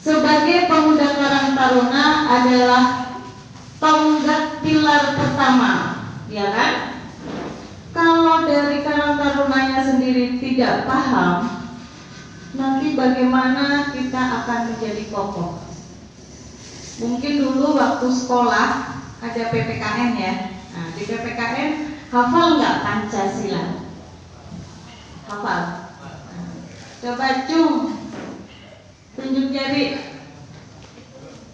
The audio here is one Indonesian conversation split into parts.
sebagai pemuda Karang Taruna adalah tonggak pilar pertama, ya kan? Kalau dari Karang Tarunanya sendiri tidak paham, nanti bagaimana kita akan menjadi kokoh? Mungkin dulu waktu sekolah ada PPKN ya. Nah, di PPKN hafal nggak Pancasila? Hafal. Nah, coba Cung, tunjuk jari.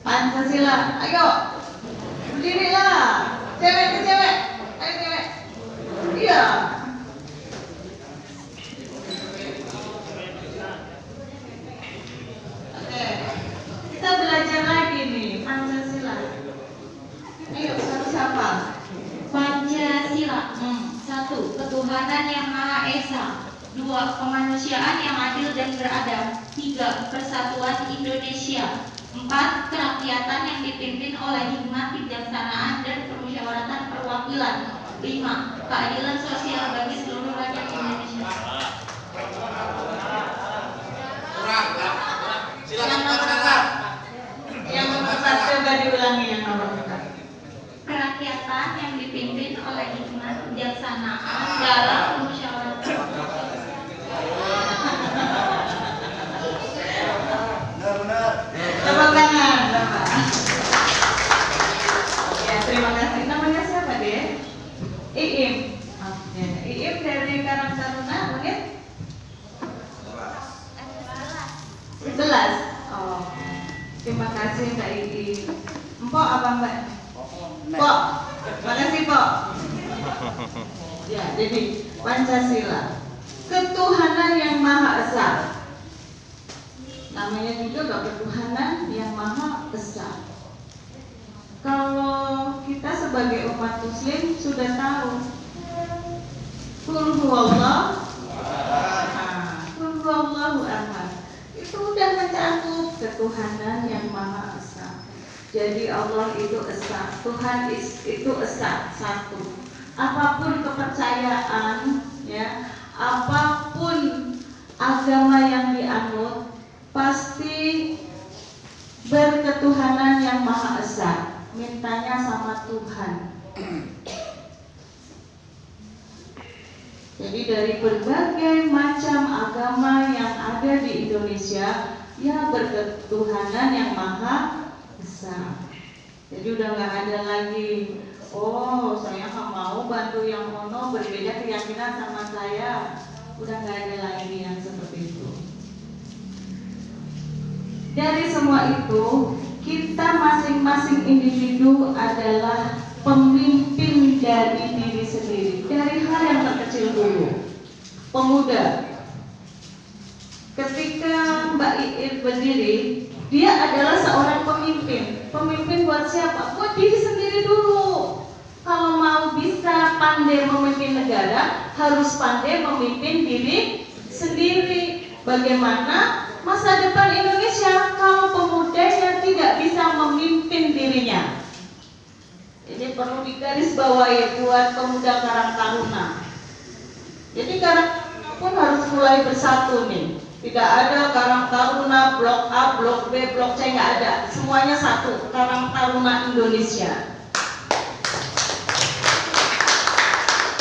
Pancasila, ayo berdirilah, cewek ke cewek, ayo cewek. Iya. Oke, kita belajar lagi nih Pancasila. Ayo harus hafal. Pancasila. 1. Ketuhanan yang Maha Esa. 2. Kemanusiaan yang adil dan beradab. 3. Persatuan Indonesia. 4. Kerakyatan yang dipimpin oleh hikmat, kebijaksanaan, dan permusyawaratan perwakilan. 5. Keadilan sosial bagi seluruh rakyat Indonesia. Yang nomor 4 coba diulangi yang nomor 4. Kerakyatan yang dipimpin oleh hikmat, kebijaksanaan, dalam permusyawaratan. Tepuk tangan, Bapak. Ya, terima kasih. Namanya siapa deh? Iim. Ya, Iim dari Karang Taruna, mungkin? 11. Oh, terima kasih Mbak Iim. Empok apa Mbak? Pok. Makasih Pok. Ya, jadi Pancasila, ketuhanan yang Maha Esa. Namanya juga ketuhanan yang Maha Esa. Kalau kita sebagai umat Muslim sudah tahu, Qul huwallahu ahad. Itu udah mencakup ketuhanan yang Maha Esa. Jadi Allah itu esa, Tuhan itu esa, satu. Apapun kepercayaan, ya, apapun agama yang dianut, pasti berketuhanan yang Maha Esa. Mintanya sama Tuhan. Jadi dari berbagai macam agama yang ada di Indonesia, ya berketuhanan yang Maha Esa. Jadi udah nggak ada lagi, oh saya nggak mau bantu yang ono berbeda keyakinan sama saya. Udah nggak ada lagi yang seperti itu. Dari semua itu, kita masing-masing individu adalah pemimpin dari diri sendiri. Dari hal yang terkecil dulu. Pemuda, ketika Mbak Iin berdiri, dia adalah seorang pemimpin. Pemimpin buat siapa? Buat diri sendiri dulu. Kalau mau bisa pandai memimpin negara, harus pandai memimpin diri sendiri. Bagaimana masa depan Indonesia kalau pemudanya tidak bisa memimpin dirinya? Jadi perlu digarisbawahi buat pemuda Karang Taruna. Jadi Karang Taruna pun harus mulai bersatu nih. Tidak ada Karang Taruna blok A, blok B, blok C, nggak ada. Semuanya satu, Karang Taruna Indonesia.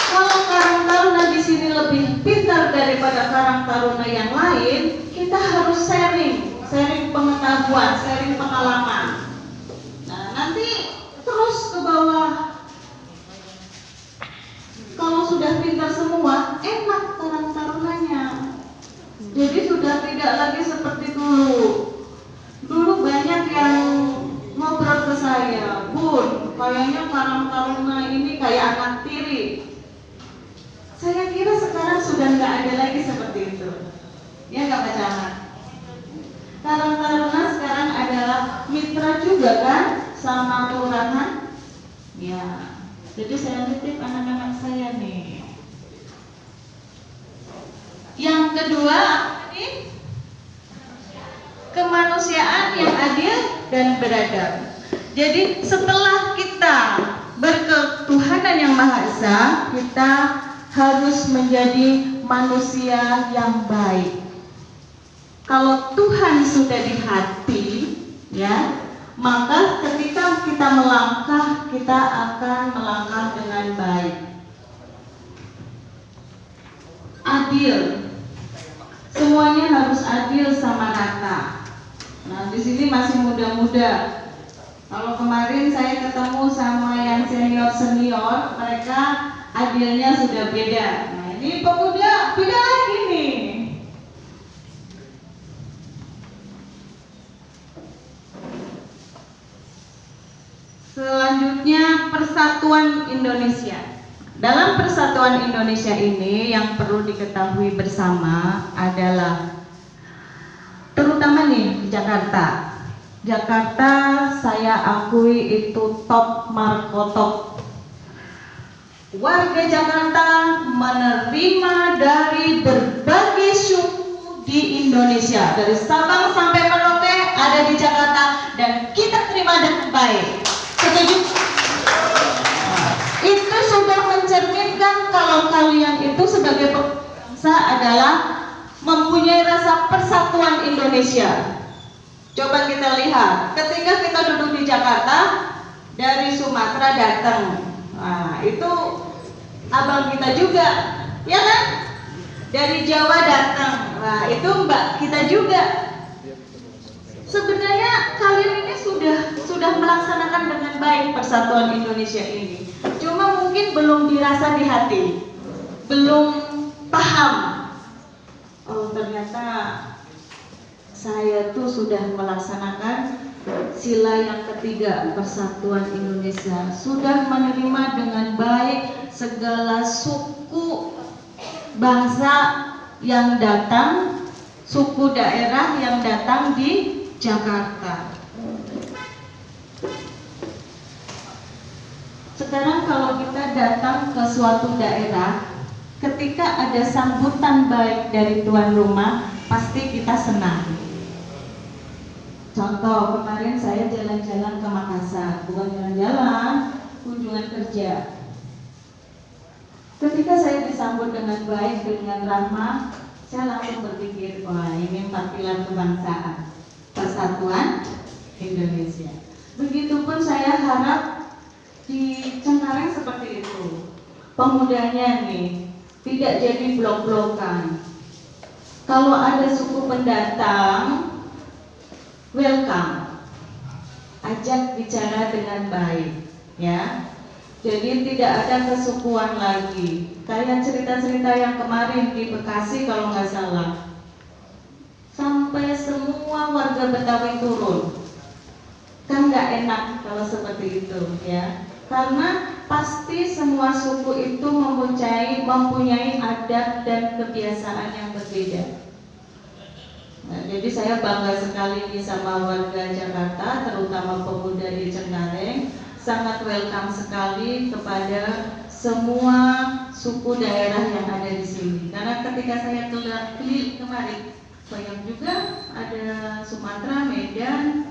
Kalau Karang Taruna di sini lebih pintar daripada Karang Taruna yang lain, kita harus sharing pengetahuan, sharing pengalaman. Nah, nanti terus ke bawah. Kalau sudah pintar semua, enak Karang Tarunanya. Jadi sudah tidak lagi seperti dulu. Dulu banyak yang ngobrol ke saya, Bun, kayaknya Karang Taruna ini kayak anak tiri. Saya kira sekarang sudah nggak ada lagi seperti itu. Ya nggak Pak Camat? Karang Taruna sekarang adalah mitra juga kan sama kelurahan. Ya, jadi saya titip anak-anak saya nih. Yang kedua, ini kemanusiaan yang adil dan beradab. Jadi setelah kita berketuhanan yang Maha Esa, kita harus menjadi manusia yang baik. Kalau Tuhan sudah di hati, maka ketika kita melangkah, kita akan melangkah dengan baik. Adil, semuanya harus adil sama rata. Nah, di sini masih muda-muda. Kalau kemarin saya ketemu sama yang senior-senior, mereka adilnya sudah beda. Nah, ini pemuda beda lagi nih. Selanjutnya, Persatuan Indonesia. Dalam Persatuan Indonesia ini yang perlu diketahui bersama adalah, terutama nih di Jakarta. Jakarta saya akui itu top markotop. Warga Jakarta menerima dari berbagai suku di Indonesia, dari Sabang sampai Merauke ada di Jakarta, dan kita terima dengan baik. Setuju? Itu sudah mencerminkan kalau kalian itu sebagai bangsa adalah mempunyai rasa persatuan Indonesia. Coba kita lihat, ketika kita duduk di Jakarta, dari Sumatera datang, nah itu abang kita juga, ya kan? Dari Jawa datang, nah itu mbak kita juga. Sebenarnya kalian ini sudah melaksanakan dengan baik persatuan Indonesia ini. Cuma mungkin belum dirasa di hati, belum paham. Oh, ternyata saya tuh sudah melaksanakan sila yang ketiga, Persatuan Indonesia. Sudah menerima dengan baik segala suku bangsa yang datang, suku daerah yang datang di Jakarta. Sekarang kalau kita datang ke suatu daerah, ketika ada sambutan baik dari tuan rumah, pasti kita senang. Contoh, kemarin saya jalan-jalan ke Makassar, bukan jalan-jalan, kunjungan kerja. Ketika saya disambut dengan baik, dengan ramah, saya langsung berpikir, wah ini 4 pilar kebangsaan, Persatuan Indonesia. Begitupun saya harap di Cengkareng seperti itu. Pemudanya nih tidak jadi blok-blokan. Kalau ada suku pendatang, welcome, ajak bicara dengan baik, ya. Jadi tidak ada kesukuan lagi. Kayak cerita-cerita yang kemarin di Bekasi kalau nggak salah, sampai semua warga Betawi turun. Kan nggak enak kalau seperti itu, ya. Karena pasti semua suku itu mempunyai adat dan kebiasaan yang berbeda. Nah, jadi saya bangga sekali nih sama warga Jakarta, terutama pemuda di Cengkareng, sangat welcome sekali kepada semua suku daerah yang ada di sini. Karena ketika saya keliling kemarin, banyak juga ada Sumatera, Medan,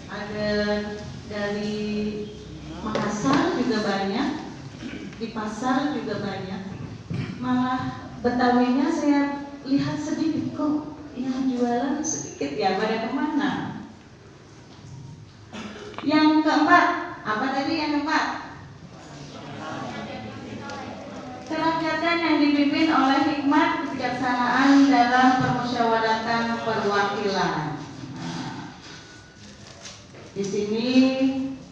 ada dari Makassar juga banyak, di pasar juga banyak. Malah Betawinya saya lihat sedikit, kok yang jualan sedikit ya, pada kemana? Yang keempat, apa tadi yang keempat? Kerakyatan yang dipimpin oleh hikmat kebijaksanaan dalam permusyawaratan perwakilan. Nah, di sini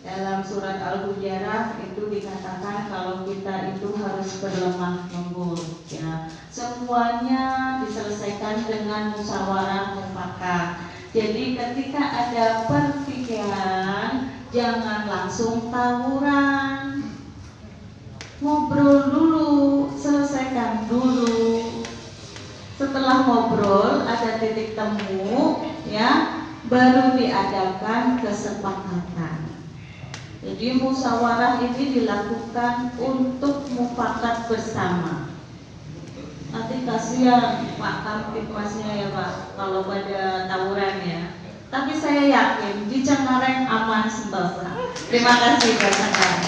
dalam surat Al-Hujarat itu dikatakan kalau kita itu harus berlemah lembut, ya. Semuanya diselesaikan dengan musyawarah mufakat. Jadi ketika ada pertikaian, jangan langsung tawuran. Ngobrol dulu, selesaikan dulu. Setelah ngobrol ada titik temu, ya, baru diadakan kesepakatan. Jadi musyawarah ini dilakukan untuk mufakat bersama. Nanti kasihan Pak Kamtipmasnya ya Pak, kalau pada tawuran ya. Tapi saya yakin di Cengkareng aman sentosa. Terima kasih Pak Cengkareng.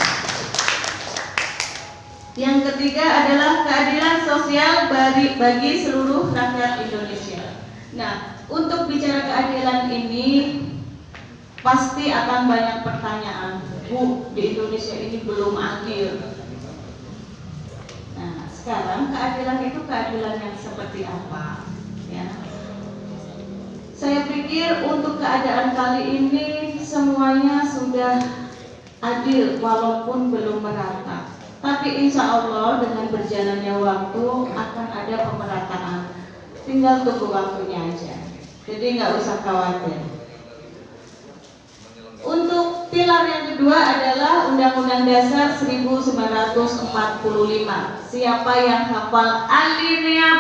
Yang ketiga adalah keadilan sosial bagi seluruh rakyat Indonesia. Nah, untuk bicara keadilan ini, pasti akan banyak pertanyaan. Bu, di Indonesia ini belum adil. Nah, sekarang keadilan itu keadilan yang seperti apa? Ya. Saya pikir untuk keadaan kali ini semuanya sudah adil walaupun belum merata. Tapi insya Allah dengan berjalannya waktu akan ada pemerataan. Tinggal tunggu waktunya aja. Jadi nggak usah khawatir. Untuk pilar yang kedua adalah Undang-Undang Dasar 1945. Siapa yang hafal alinea